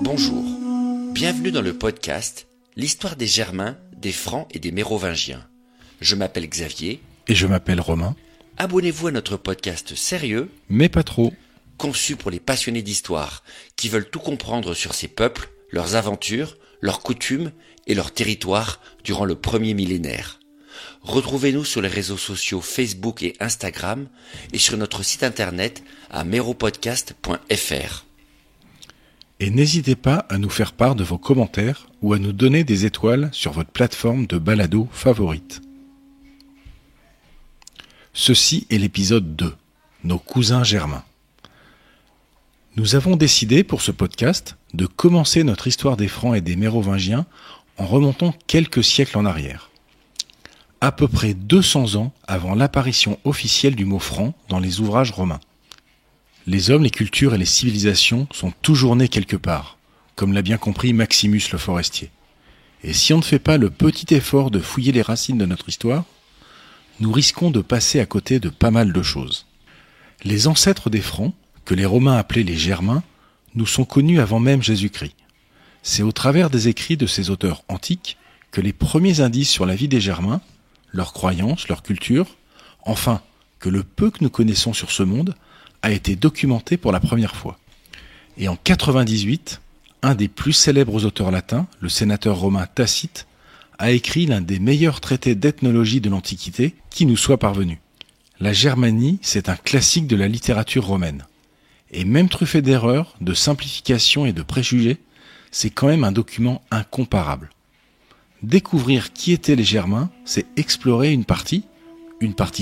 Bonjour, bienvenue dans le podcast L'histoire des Germains, des Francs et des Mérovingiens. Je m'appelle Xavier. Et je m'appelle Romain. Abonnez-vous à notre podcast sérieux, mais pas trop, conçu pour les passionnés d'histoire qui veulent tout comprendre sur ces peuples, leurs aventures, leurs coutumes et leurs territoires durant le premier millénaire. Retrouvez-nous sur les réseaux sociaux Facebook et Instagram et sur notre site internet à meropodcast.fr. Et n'hésitez pas à nous faire part de vos commentaires ou à nous donner des étoiles sur votre plateforme de balado favorite. Ceci est l'épisode 2, nos cousins germains. Nous avons décidé pour ce podcast de commencer notre histoire des Francs et des Mérovingiens en remontant quelques siècles en arrière. À peu près 200 ans avant l'apparition officielle du mot franc dans les ouvrages romains. Les hommes, les cultures et les civilisations sont toujours nés quelque part, comme l'a bien compris Maximus le Forestier. Et si on ne fait pas le petit effort de fouiller les racines de notre histoire, nous risquons de passer à côté de pas mal de choses. Les ancêtres des Francs, que les Romains appelaient les Germains, nous sont connus avant même Jésus-Christ. C'est au travers des écrits de ces auteurs antiques que les premiers indices sur la vie des Germains, leurs croyances, leur culture, enfin, que le peu que nous connaissons sur ce monde, a été documenté pour la première fois. Et en 98, un des plus célèbres auteurs latins, le sénateur romain Tacite, a écrit l'un des meilleurs traités d'ethnologie de l'Antiquité qui nous soit parvenu. La Germanie, c'est un classique de la littérature romaine. Et même truffé d'erreurs, de simplifications et de préjugés, c'est quand même un document incomparable. Découvrir qui étaient les Germains, c'est explorer une partie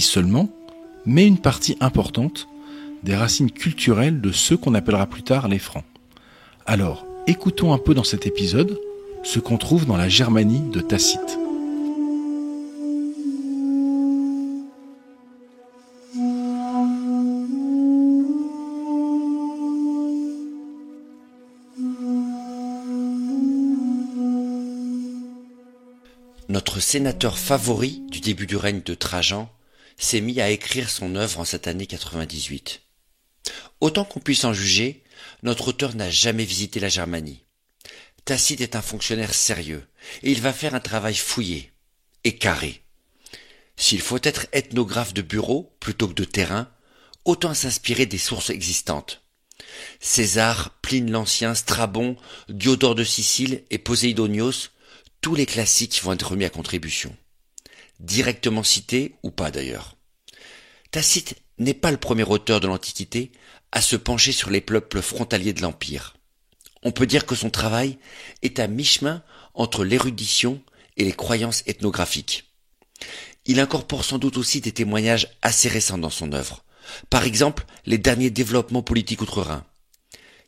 seulement, mais une partie importante, des racines culturelles de ceux qu'on appellera plus tard les Francs. Alors, écoutons un peu dans cet épisode ce qu'on trouve dans la Germanie de Tacite. Notre sénateur favori du début du règne de Trajan s'est mis à écrire son œuvre en cette année 98. Autant qu'on puisse en juger, notre auteur n'a jamais visité la Germanie. Tacite est un fonctionnaire sérieux, et il va faire un travail fouillé et carré. S'il faut être ethnographe de bureau plutôt que de terrain, autant s'inspirer des sources existantes. César, Pline l'Ancien, Strabon, Diodore de Sicile et Poséidonios, tous les classiques vont être remis à contribution. Directement cités ou pas d'ailleurs. Tacite n'est pas le premier auteur de l'Antiquité à se pencher sur les peuples frontaliers de l'Empire. On peut dire que son travail est à mi-chemin entre l'érudition et les croyances ethnographiques. Il incorpore sans doute aussi des témoignages assez récents dans son œuvre. Par exemple, les derniers développements politiques outre-Rhin.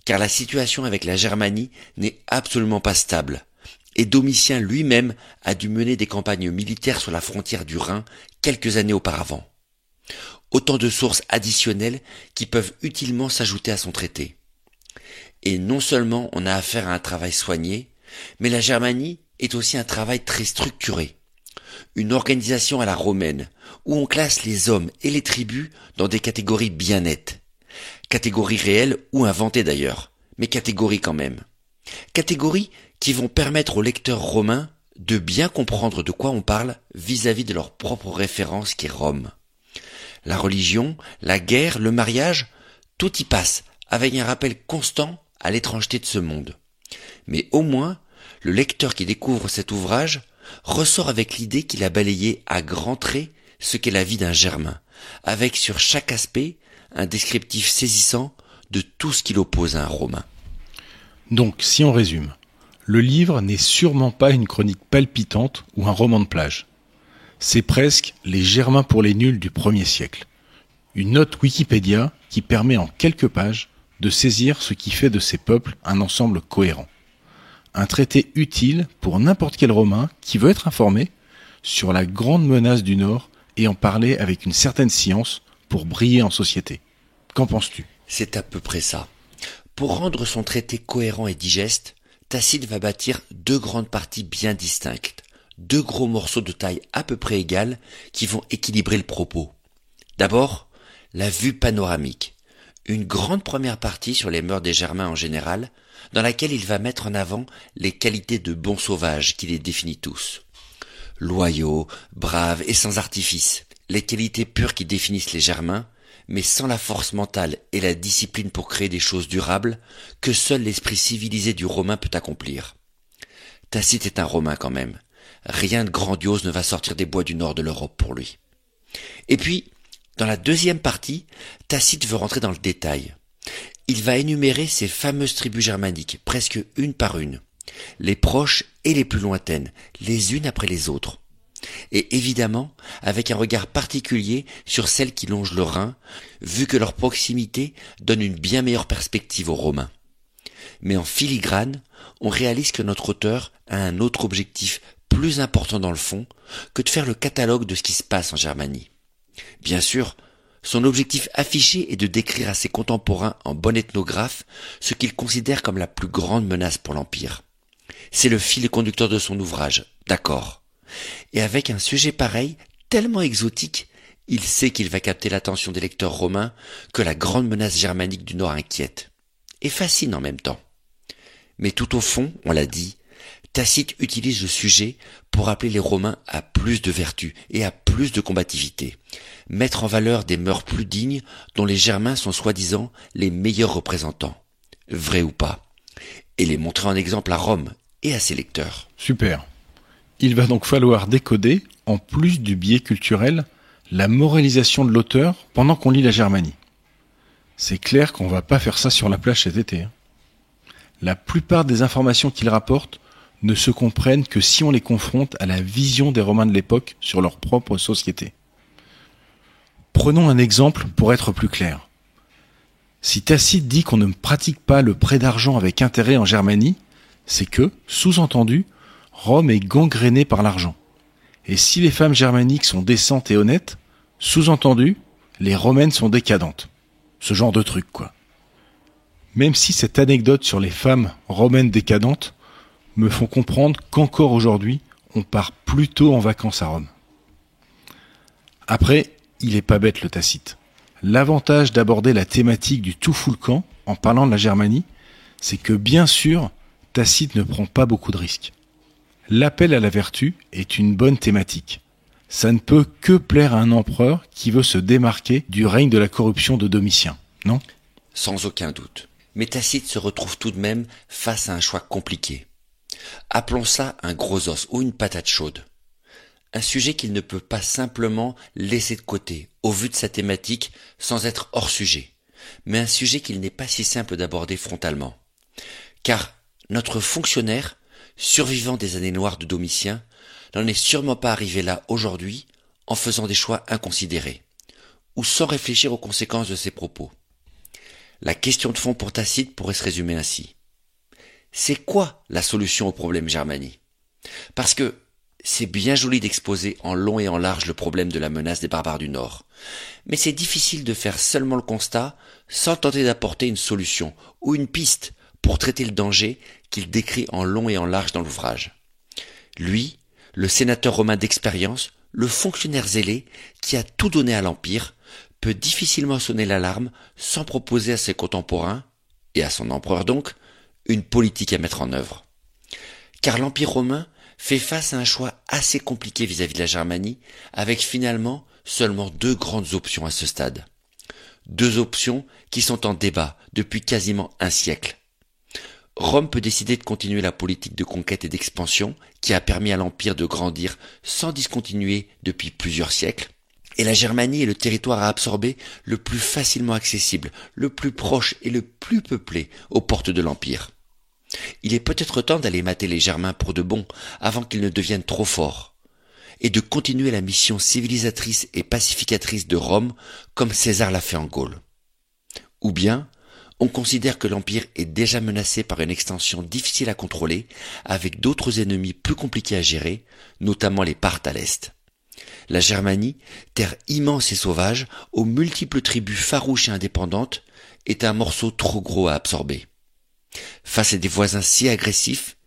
Car la situation avec la Germanie n'est absolument pas stable. Et Domitien lui-même a dû mener des campagnes militaires sur la frontière du Rhin quelques années auparavant. Autant de sources additionnelles qui peuvent utilement s'ajouter à son traité. Et non seulement on a affaire à un travail soigné, mais la Germanie est aussi un travail très structuré. Une organisation à la romaine, où on classe les hommes et les tribus dans des catégories bien nettes. Catégories réelles ou inventées d'ailleurs, mais catégories quand même. Catégories qui vont permettre aux lecteurs romains de bien comprendre de quoi on parle vis-à-vis de leur propre référence qui est Rome. La religion, la guerre, le mariage, tout y passe, avec un rappel constant à l'étrangeté de ce monde. Mais au moins, le lecteur qui découvre cet ouvrage ressort avec l'idée qu'il a balayé à grands traits ce qu'est la vie d'un Germain, avec sur chaque aspect un descriptif saisissant de tout ce qui l'oppose à un Romain. Donc, si on résume, le livre n'est sûrement pas une chronique palpitante ou un roman de plage. C'est presque les Germains pour les nuls du 1er siècle. Une note Wikipédia qui permet en quelques pages de saisir ce qui fait de ces peuples un ensemble cohérent. Un traité utile pour n'importe quel Romain qui veut être informé sur la grande menace du Nord et en parler avec une certaine science pour briller en société. Qu'en penses-tu ? C'est à peu près ça. Pour rendre son traité cohérent et digeste, Tacite va bâtir deux grandes parties bien distinctes, deux gros morceaux de taille à peu près égale qui vont équilibrer le propos. D'abord, la vue panoramique, une grande première partie sur les mœurs des Germains en général, dans laquelle il va mettre en avant les qualités de bons sauvages qui les définit tous. Loyaux, braves et sans artifice, les qualités pures qui définissent les Germains, mais sans la force mentale et la discipline pour créer des choses durables que seul l'esprit civilisé du Romain peut accomplir. Tacite est un Romain quand même. Rien de grandiose ne va sortir des bois du nord de l'Europe pour lui. Et puis, dans la deuxième partie, Tacite veut rentrer dans le détail. Il va énumérer ces fameuses tribus germaniques, presque une par une, les proches et les plus lointaines, les unes après les autres. Et évidemment, avec un regard particulier sur celles qui longent le Rhin, vu que leur proximité donne une bien meilleure perspective aux Romains. Mais en filigrane, on réalise que notre auteur a un autre objectif plus important dans le fond que de faire le catalogue de ce qui se passe en Germanie. Bien sûr, son objectif affiché est de décrire à ses contemporains en bon ethnographe ce qu'il considère comme la plus grande menace pour l'Empire. C'est le fil conducteur de son ouvrage, d'accord. Et avec un sujet pareil, tellement exotique, il sait qu'il va capter l'attention des lecteurs romains que la grande menace germanique du Nord inquiète. Et fascine en même temps. Mais tout au fond, on l'a dit, Tacite utilise le sujet pour appeler les Romains à plus de vertu et à plus de combativité, mettre en valeur des mœurs plus dignes dont les Germains sont soi-disant les meilleurs représentants, vrai ou pas, et les montrer en exemple à Rome et à ses lecteurs. Super. Il va donc falloir décoder, en plus du biais culturel, la moralisation de l'auteur pendant qu'on lit la Germanie. C'est clair qu'on va pas faire ça sur la plage cet été. La plupart des informations qu'il rapporte ne se comprennent que si on les confronte à la vision des Romains de l'époque sur leur propre société. Prenons un exemple pour être plus clair. Si Tacite dit qu'on ne pratique pas le prêt d'argent avec intérêt en Germanie, c'est que, sous-entendu, Rome est gangrénée par l'argent. Et si les femmes germaniques sont décentes et honnêtes, sous-entendu, les romaines sont décadentes. Ce genre de truc, quoi. Même si cette anecdote sur les femmes romaines décadentes me font comprendre qu'encore aujourd'hui, on part plutôt en vacances à Rome. Après, il est pas bête le Tacite. L'avantage d'aborder la thématique du tout fout le camp en parlant de la Germanie, c'est que bien sûr, Tacite ne prend pas beaucoup de risques. L'appel à la vertu est une bonne thématique. Ça ne peut que plaire à un empereur qui veut se démarquer du règne de la corruption de Domitien, non ? Sans aucun doute. Mais Tacite se retrouve tout de même face à un choix compliqué. Appelons ça un gros os ou une patate chaude. Un sujet qu'il ne peut pas simplement laisser de côté, au vu de sa thématique, sans être hors sujet. Mais un sujet qu'il n'est pas si simple d'aborder frontalement. Car notre fonctionnaire, survivant des années noires de Domitien, n'en est sûrement pas arrivé là aujourd'hui en faisant des choix inconsidérés, ou sans réfléchir aux conséquences de ses propos. La question de fond pour Tacite pourrait se résumer ainsi. C'est quoi la solution au problème Germanie ? Parce que c'est bien joli d'exposer en long et en large le problème de la menace des barbares du Nord, mais c'est difficile de faire seulement le constat sans tenter d'apporter une solution ou une piste pour traiter le danger qu'il décrit en long et en large dans l'ouvrage. Lui, le sénateur romain d'expérience, le fonctionnaire zélé qui a tout donné à l'Empire, peut difficilement sonner l'alarme sans proposer à ses contemporains, et à son empereur donc, une politique à mettre en œuvre. Car l'Empire romain fait face à un choix assez compliqué vis-à-vis de la Germanie, avec finalement seulement deux grandes options à ce stade. Deux options qui sont en débat depuis quasiment un siècle. Rome peut décider de continuer la politique de conquête et d'expansion qui a permis à l'Empire de grandir sans discontinuer depuis plusieurs siècles. Et la Germanie est le territoire à absorber le plus facilement accessible, le plus proche et le plus peuplé aux portes de l'Empire. Il est peut-être temps d'aller mater les Germains pour de bon avant qu'ils ne deviennent trop forts, et de continuer la mission civilisatrice et pacificatrice de Rome comme César l'a fait en Gaule. Ou bien, on considère que l'Empire est déjà menacé par une extension difficile à contrôler, avec d'autres ennemis plus compliqués à gérer, notamment les Parthes à l'est. La Germanie, terre immense et sauvage, aux multiples tribus farouches et indépendantes, est un morceau trop gros à absorber. Face à des voisins si agressifs,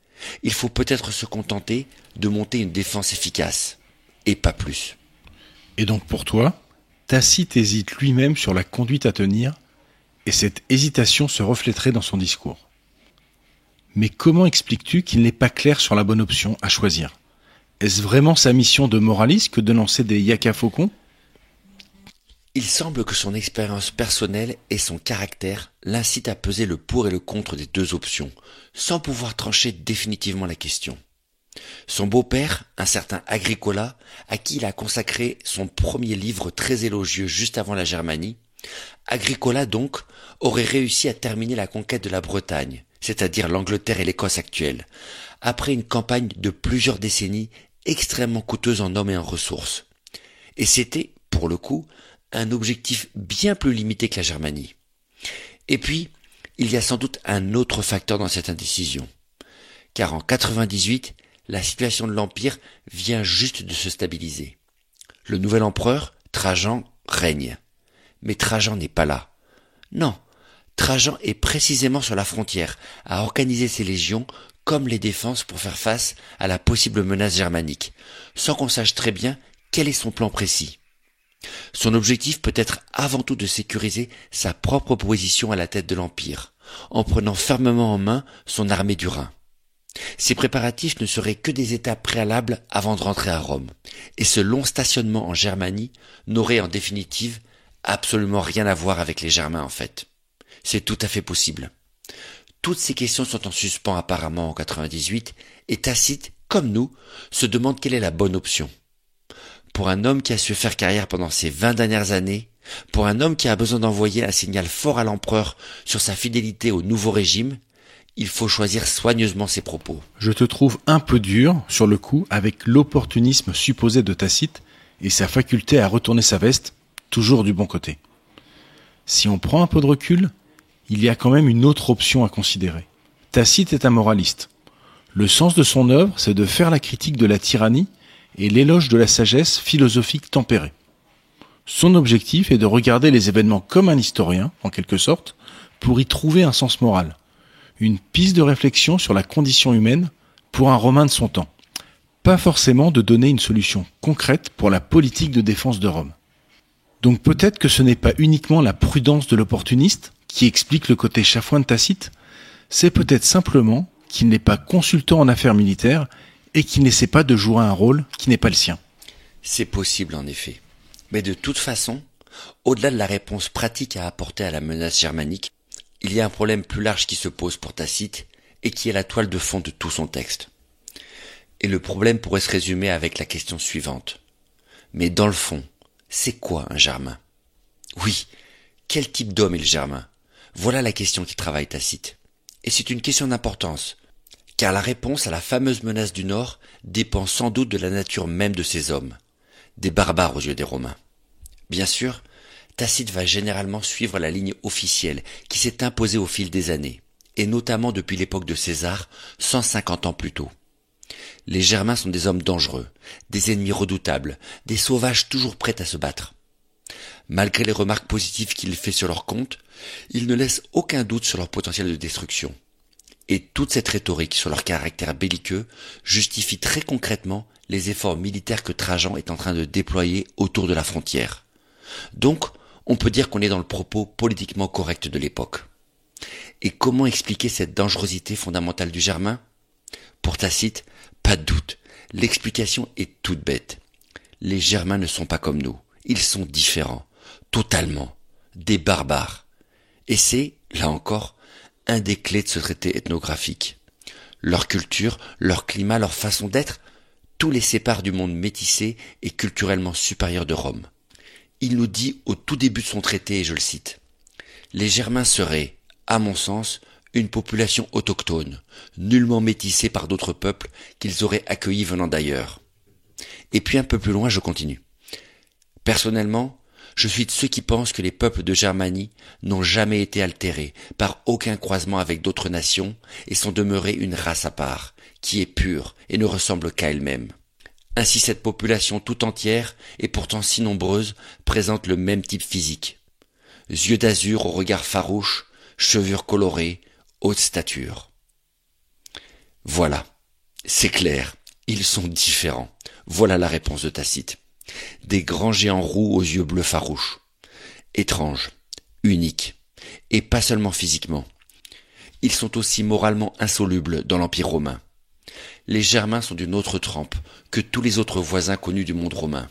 Il faut peut-être se contenter de monter une défense efficace, et pas plus. Et donc pour toi, Tacite hésite lui-même sur la conduite à tenir, et cette hésitation se reflèterait dans son discours. Mais comment expliques-tu qu'il n'est pas clair sur la bonne option à choisir ? Est-ce vraiment sa mission de moraliste que de lancer des yaka faucons ? Il semble que son expérience personnelle et son caractère l'incitent à peser le pour et le contre des deux options, sans pouvoir trancher définitivement la question. Son beau-père, un certain Agricola, à qui il a consacré son premier livre très élogieux juste avant la Germanie, Agricola donc aurait réussi à terminer la conquête de la Bretagne, c'est-à-dire l'Angleterre et l'Écosse actuelles, après une campagne de plusieurs décennies extrêmement coûteuse en hommes et en ressources. Et c'était, pour le coup, un objectif bien plus limité que la Germanie. Et puis, il y a sans doute un autre facteur dans cette indécision. Car en 98, la situation de l'Empire vient juste de se stabiliser. Le nouvel empereur, Trajan, règne. Mais Trajan n'est pas là. Non, Trajan est précisément sur la frontière, à organiser ses légions comme les défenses pour faire face à la possible menace germanique, sans qu'on sache très bien quel est son plan précis. Son objectif peut être avant tout de sécuriser sa propre position à la tête de l'Empire, en prenant fermement en main son armée du Rhin. Ces préparatifs ne seraient que des étapes préalables avant de rentrer à Rome, et ce long stationnement en Germanie n'aurait en définitive absolument rien à voir avec les Germains en fait. C'est tout à fait possible. Toutes ces questions sont en suspens apparemment en 98, et Tacite, comme nous, se demande quelle est la bonne option. Pour un homme qui a su faire carrière pendant ces 20 dernières années, pour un homme qui a besoin d'envoyer un signal fort à l'empereur sur sa fidélité au nouveau régime, il faut choisir soigneusement ses propos. Je te trouve un peu dur, sur le coup, avec l'opportunisme supposé de Tacite et sa faculté à retourner sa veste, toujours du bon côté. Si on prend un peu de recul, il y a quand même une autre option à considérer. Tacite est un moraliste. Le sens de son œuvre, c'est de faire la critique de la tyrannie et l'éloge de la sagesse philosophique tempérée. Son objectif est de regarder les événements comme un historien, en quelque sorte, pour y trouver un sens moral, une piste de réflexion sur la condition humaine pour un Romain de son temps. Pas forcément de donner une solution concrète pour la politique de défense de Rome. Donc peut-être que ce n'est pas uniquement la prudence de l'opportuniste qui explique le côté chafouin de Tacite, c'est peut-être simplement qu'il n'est pas consultant en affaires militaires et qu'il n'essaie pas de jouer un rôle qui n'est pas le sien. C'est possible en effet. Mais de toute façon, au-delà de la réponse pratique à apporter à la menace germanique, il y a un problème plus large qui se pose pour Tacite et qui est la toile de fond de tout son texte. Et le problème pourrait se résumer avec la question suivante. Mais dans le fond, c'est quoi un Germain ? Oui, quel type d'homme est le Germain ? Voilà la question qui travaille Tacite. Et c'est une question d'importance, car la réponse à la fameuse menace du Nord dépend sans doute de la nature même de ces hommes, des barbares aux yeux des Romains. Bien sûr, Tacite va généralement suivre la ligne officielle qui s'est imposée au fil des années, et notamment depuis l'époque de César, 150 ans plus tôt. Les Germains sont des hommes dangereux, des ennemis redoutables, des sauvages toujours prêts à se battre. Malgré les remarques positives qu'il fait sur leur compte, il ne laisse aucun doute sur leur potentiel de destruction. Et toute cette rhétorique sur leur caractère belliqueux justifie très concrètement les efforts militaires que Trajan est en train de déployer autour de la frontière. Donc, on peut dire qu'on est dans le propos politiquement correct de l'époque. Et comment expliquer cette dangerosité fondamentale du Germain ? Pour Tacite, pas de doute, l'explication est toute bête. Les Germains ne sont pas comme nous, ils sont différents, totalement, des barbares. Et c'est, là encore, un des clés de ce traité ethnographique. Leur culture, leur climat, leur façon d'être, tout les sépare du monde métissé et culturellement supérieur de Rome. Il nous dit au tout début de son traité, et je le cite, « Les Germains seraient, à mon sens, une population autochtone, nullement métissée par d'autres peuples qu'ils auraient accueillis venant d'ailleurs. » Et puis un peu plus loin, je continue. « Personnellement, je suis de ceux qui pensent que les peuples de Germanie n'ont jamais été altérés par aucun croisement avec d'autres nations et sont demeurés une race à part, qui est pure et ne ressemble qu'à elle-même. Ainsi cette population tout entière, et pourtant si nombreuse, présente le même type physique. Yeux d'azur au regard farouche, chevelure colorée, haute stature. » Voilà, C'est clair, ils sont différents. Voilà la réponse de Tacite. Des grands géants roux aux yeux bleus farouches. Étranges, uniques, et pas seulement physiquement. Ils sont aussi moralement insolubles dans l'Empire romain. Les Germains sont d'une autre trempe que tous les autres voisins connus du monde romain.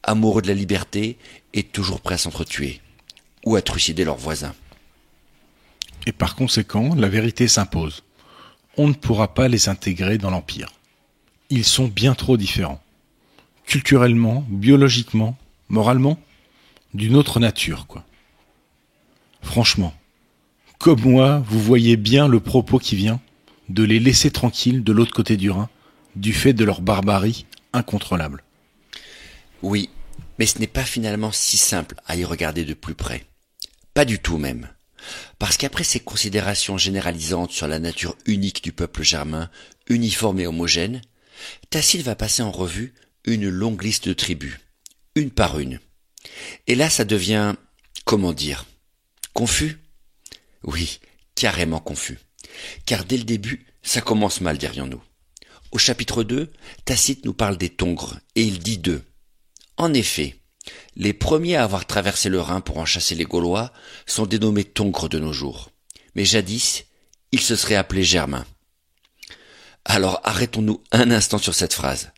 Amoureux de la liberté et toujours prêts à s'entretuer, ou à trucider leurs voisins. Et par conséquent, la vérité s'impose. On ne pourra pas les intégrer dans l'Empire. Ils sont bien trop différents. Culturellement, biologiquement, moralement, d'une autre nature, quoi. Franchement, comme moi, vous voyez bien le propos qui vient de les laisser tranquilles de l'autre côté du Rhin, du fait de leur barbarie incontrôlable. Oui, mais ce n'est pas finalement si simple à y regarder de plus près. Pas du tout même. Parce qu'après ces considérations généralisantes sur la nature unique du peuple germain, uniforme et homogène, Tacite va passer en revue une longue liste de tribus, une par une. Et là, ça devient, comment dire, confus? Oui, carrément confus. Car dès le début, ça commence mal, dirions-nous. Au chapitre 2, Tacite nous parle des Tongres, et il dit d'eux. En effet, les premiers à avoir traversé le Rhin pour en chasser les Gaulois sont dénommés Tongres de nos jours. Mais jadis, ils se seraient appelés Germains. Alors arrêtons-nous un instant sur cette phrase.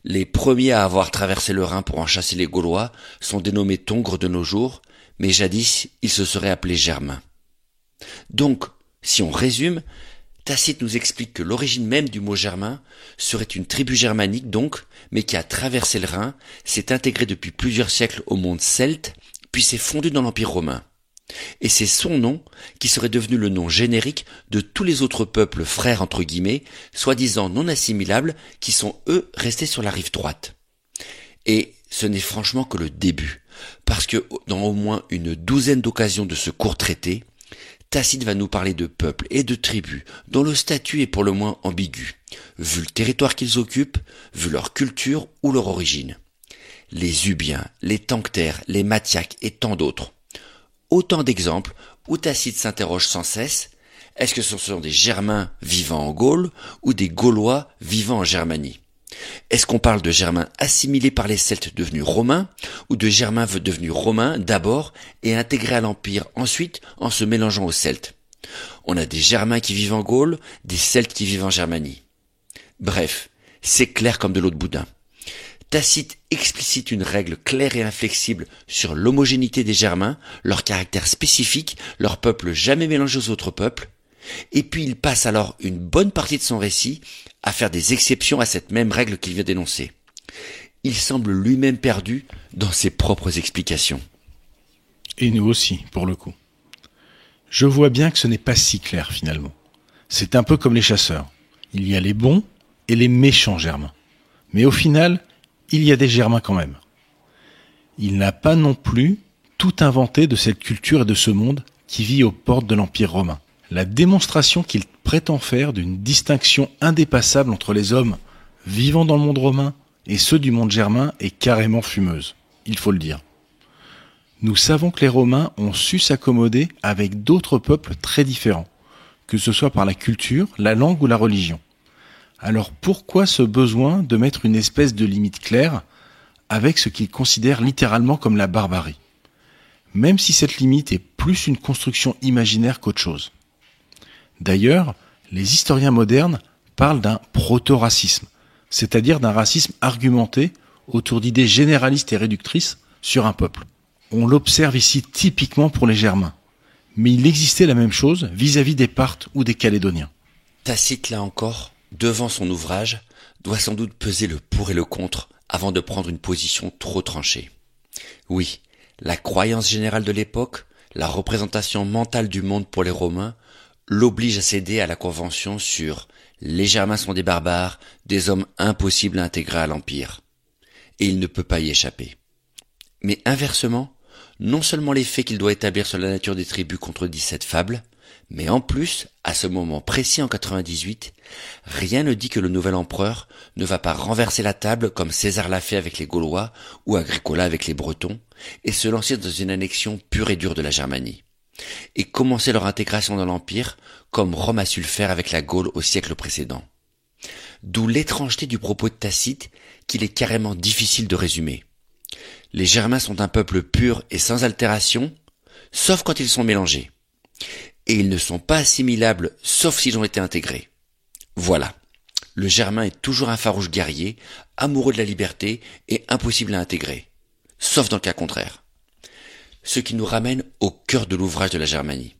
Les premiers à avoir traversé le Rhin pour en chasser les Gaulois sont dénommés Tongres de nos jours, mais jadis, ils se seraient appelés Germains. Donc, si on résume, Tacite nous explique que l'origine même du mot germain serait une tribu germanique donc, mais qui a traversé le Rhin, s'est intégrée depuis plusieurs siècles au monde celte, puis s'est fondue dans l'Empire romain. Et c'est son nom qui serait devenu le nom générique de tous les autres peuples frères entre guillemets, soi-disant non assimilables, qui sont eux restés sur la rive droite. Et ce n'est franchement que le début, parce que dans au moins une douzaine d'occasions de ce court traité, Tacite va nous parler de peuples et de tribus dont le statut est pour le moins ambigu, vu le territoire qu'ils occupent, vu leur culture ou leur origine. Les Ubiens, les Tenctères, les Mattiaques et tant d'autres. Autant d'exemples où Tacite s'interroge sans cesse, est-ce que ce sont des Germains vivant en Gaule ou des Gaulois vivant en Germanie? Est-ce qu'on parle de Germains assimilés par les Celtes devenus Romains, ou de Germains devenus Romains d'abord et intégrés à l'Empire ensuite en se mélangeant aux Celtes? On a des Germains qui vivent en Gaule, des Celtes qui vivent en Germanie. Bref, c'est clair comme de l'eau de boudin. Tacite explicite une règle claire et inflexible sur l'homogénéité des Germains, leur caractère spécifique, leur peuple jamais mélangé aux autres peuples, et puis il passe alors une bonne partie de son récit à faire des exceptions à cette même règle qu'il vient d'énoncer. Il semble lui-même perdu dans ses propres explications. Et nous aussi, pour le coup. Je vois bien que ce n'est pas si clair finalement. C'est un peu comme les chasseurs. Il y a les bons et les méchants Germains. Mais au final, il y a des Germains quand même. Il n'a pas non plus tout inventé de cette culture et de ce monde qui vit aux portes de l'Empire romain. La démonstration qu'il prétend faire d'une distinction indépassable entre les hommes vivant dans le monde romain et ceux du monde germain est carrément fumeuse, il faut le dire. Nous savons que les Romains ont su s'accommoder avec d'autres peuples très différents, que ce soit par la culture, la langue ou la religion. Alors pourquoi ce besoin de mettre une espèce de limite claire avec ce qu'ils considèrent littéralement comme la barbarie, même si cette limite est plus une construction imaginaire qu'autre chose? D'ailleurs, les historiens modernes parlent d'un proto-racisme, c'est-à-dire d'un racisme argumenté autour d'idées généralistes et réductrices sur un peuple. On l'observe ici typiquement pour les Germains, mais il existait la même chose vis-à-vis des Parthes ou des Calédoniens. Tacite, là encore, devant son ouvrage, doit sans doute peser le pour et le contre avant de prendre une position trop tranchée. Oui, la croyance générale de l'époque, la représentation mentale du monde pour les Romains, l'oblige à céder à la convention sur « les Germains sont des barbares, des hommes impossibles à intégrer à l'Empire ». Et il ne peut pas y échapper. Mais inversement, non seulement les faits qu'il doit établir sur la nature des tribus contredisent cette fable, mais en plus, à ce moment précis en 98, rien ne dit que le nouvel empereur ne va pas renverser la table comme César l'a fait avec les Gaulois ou Agricola avec les Bretons, et se lancer dans une annexion pure et dure de la Germanie. Et commencer leur intégration dans l'Empire, comme Rome a su le faire avec la Gaule au siècle précédent. d'où l'étrangeté du propos de Tacite qu'il est carrément difficile de résumer. Les Germains sont un peuple pur et sans altération, sauf quand ils sont mélangés. Et ils ne sont pas assimilables, sauf s'ils ont été intégrés. Voilà. Le Germain est toujours un farouche guerrier, amoureux de la liberté et impossible à intégrer. Sauf dans le cas contraire. Ce qui nous ramène au cœur de l'ouvrage de la Germanie.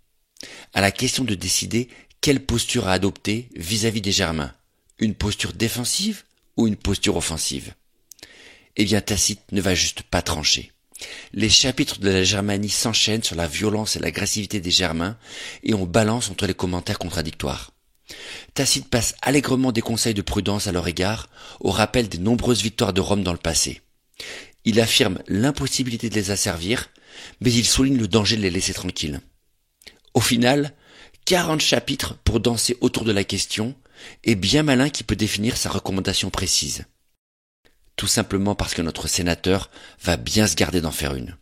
À la question de décider quelle posture à adopter vis-à-vis des Germains. Une posture défensive ou une posture offensive? Eh bien, Tacite ne va juste pas trancher. Les chapitres de la Germanie s'enchaînent sur la violence et l'agressivité des Germains et on balance entre les commentaires contradictoires. Tacite passe allègrement des conseils de prudence à leur égard, au rappel des nombreuses victoires de Rome dans le passé. Il affirme l'impossibilité de les asservir, mais il souligne le danger de les laisser tranquilles. Au final, 40 chapitres pour danser autour de la question, et bien malin qui peut définir sa recommandation précise. Tout simplement parce que notre sénateur va bien se garder d'en faire une.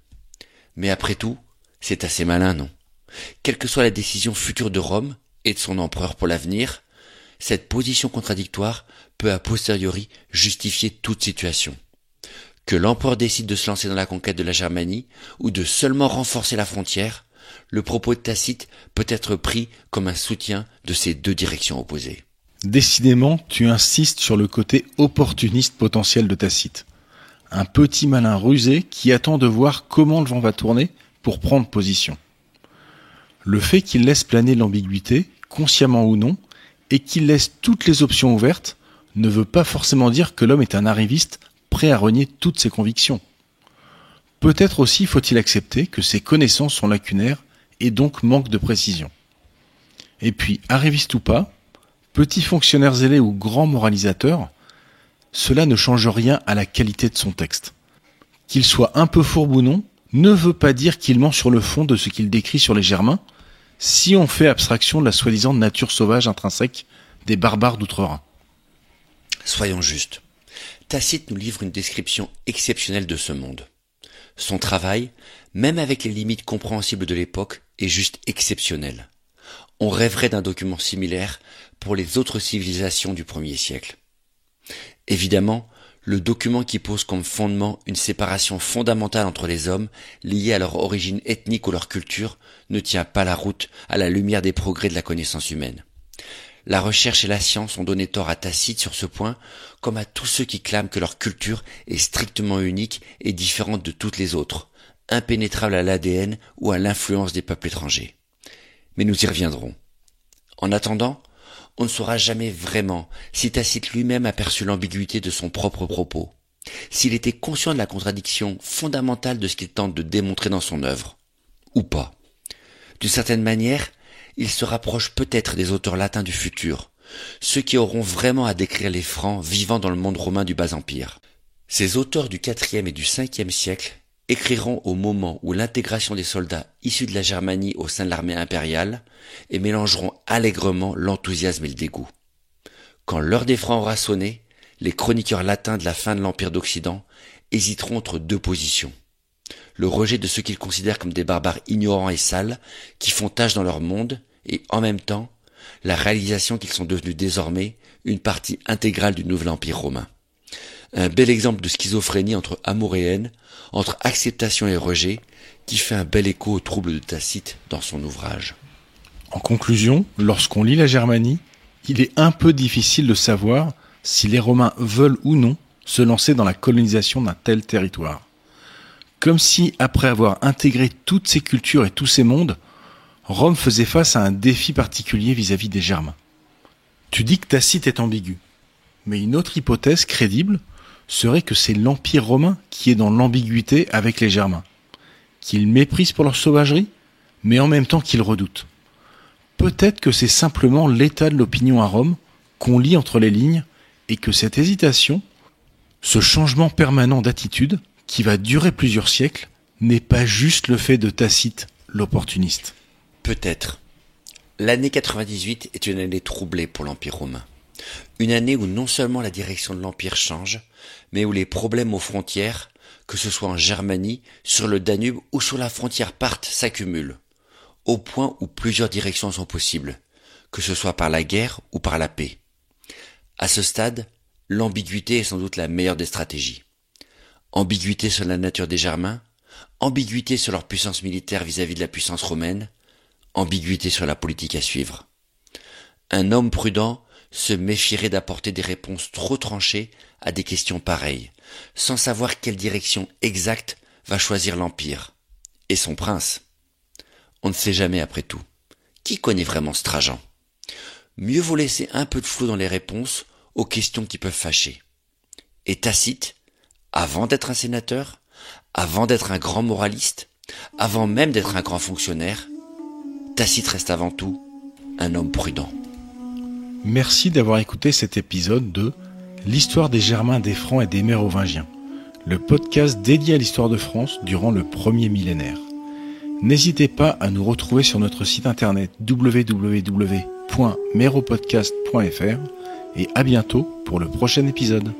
Mais après tout, c'est assez malin, non? Quelle que soit la décision future de Rome et de son empereur pour l'avenir, cette position contradictoire peut a posteriori justifier toute situation. Que l'empereur décide de se lancer dans la conquête de la Germanie ou de seulement renforcer la frontière, le propos de Tacite peut être pris comme un soutien de ces deux directions opposées. Décidément, tu insistes sur le côté opportuniste potentiel de Tacite. Un petit malin rusé qui attend de voir comment le vent va tourner pour prendre position. Le fait qu'il laisse planer l'ambiguïté, consciemment ou non, et qu'il laisse toutes les options ouvertes, ne veut pas forcément dire que l'homme est un arriviste prêt à renier toutes ses convictions. Peut-être aussi faut-il accepter que ses connaissances sont lacunaires et donc manquent de précision. Et puis, arriviste ou pas, petit fonctionnaire zélé ou grand moralisateur, cela ne change rien à la qualité de son texte. Qu'il soit un peu fourbe ou non, ne veut pas dire qu'il ment sur le fond de ce qu'il décrit sur les Germains, si on fait abstraction de la soi-disant nature sauvage intrinsèque des barbares d'outre-Rhin. Soyons justes. Tacite nous livre une description exceptionnelle de ce monde. Son travail, même avec les limites compréhensibles de l'époque, est juste exceptionnel. On rêverait d'un document similaire pour les autres civilisations du 1er siècle. Évidemment, le document qui pose comme fondement une séparation fondamentale entre les hommes liés à leur origine ethnique ou leur culture ne tient pas la route à la lumière des progrès de la connaissance humaine. La recherche et la science ont donné tort à Tacite sur ce point, comme à tous ceux qui clament que leur culture est strictement unique et différente de toutes les autres, impénétrable à l'ADN ou à l'influence des peuples étrangers. Mais nous y reviendrons. En attendant, on ne saura jamais vraiment si Tacite lui-même aperçut l'ambiguïté de son propre propos, s'il était conscient de la contradiction fondamentale de ce qu'il tente de démontrer dans son œuvre, ou pas. D'une certaine manière, il se rapproche peut-être des auteurs latins du futur, ceux qui auront vraiment à décrire les Francs vivant dans le monde romain du Bas-Empire. Ces auteurs du IVe et du Ve siècle écriront au moment où l'intégration des soldats issus de la Germanie au sein de l'armée impériale et mélangeront allègrement l'enthousiasme et le dégoût. Quand l'heure des Francs aura sonné, les chroniqueurs latins de la fin de l'Empire d'Occident hésiteront entre deux positions. Le rejet de ceux qu'ils considèrent comme des barbares ignorants et sales, qui font tache dans leur monde, et en même temps, la réalisation qu'ils sont devenus désormais une partie intégrale du nouvel empire romain. Un bel exemple de schizophrénie entre amour et haine, entre acceptation et rejet, qui fait un bel écho aux troubles de Tacite dans son ouvrage. En conclusion, lorsqu'on lit la Germanie, il est un peu difficile de savoir si les Romains veulent ou non se lancer dans la colonisation d'un tel territoire. Comme si, après avoir intégré toutes ces cultures et tous ces mondes, Rome faisait face à un défi particulier vis-à-vis des Germains. Tu dis que Tacite est ambigu, mais une autre hypothèse crédible serait que c'est l'Empire romain qui est dans l'ambiguïté avec les Germains, qu'ils méprisent pour leur sauvagerie, mais en même temps qu'ils redoutent. Peut-être que c'est simplement l'état de l'opinion à Rome qu'on lit entre les lignes et que cette hésitation, ce changement permanent d'attitude, qui va durer plusieurs siècles, n'est pas juste le fait de Tacite, l'opportuniste. Peut-être. L'année 98 est une année troublée pour l'Empire romain. Une année où non seulement la direction de l'Empire change, mais où les problèmes aux frontières, que ce soit en Germanie, sur le Danube ou sur la frontière parthe, s'accumulent, au point où plusieurs directions sont possibles, que ce soit par la guerre ou par la paix. À ce stade, l'ambiguïté est sans doute la meilleure des stratégies. Ambiguïté sur la nature des Germains, ambiguïté sur leur puissance militaire vis-à-vis de la puissance romaine, ambiguïté sur la politique à suivre. Un homme prudent se méfierait d'apporter des réponses trop tranchées à des questions pareilles, sans savoir quelle direction exacte va choisir l'Empire. Et son prince. On ne sait jamais après tout. Qui connaît vraiment ce Trajan ? Mieux vaut laisser un peu de flou dans les réponses aux questions qui peuvent fâcher. Et Tacite, avant d'être un sénateur, avant d'être un grand moraliste, avant même d'être un grand fonctionnaire, Tacite reste avant tout un homme prudent. Merci d'avoir écouté cet épisode de L'histoire des Germains, des Francs et des Mérovingiens, le podcast dédié à l'histoire de France durant le premier millénaire. N'hésitez pas à nous retrouver sur notre site internet www.meropodcast.fr et à bientôt pour le prochain épisode.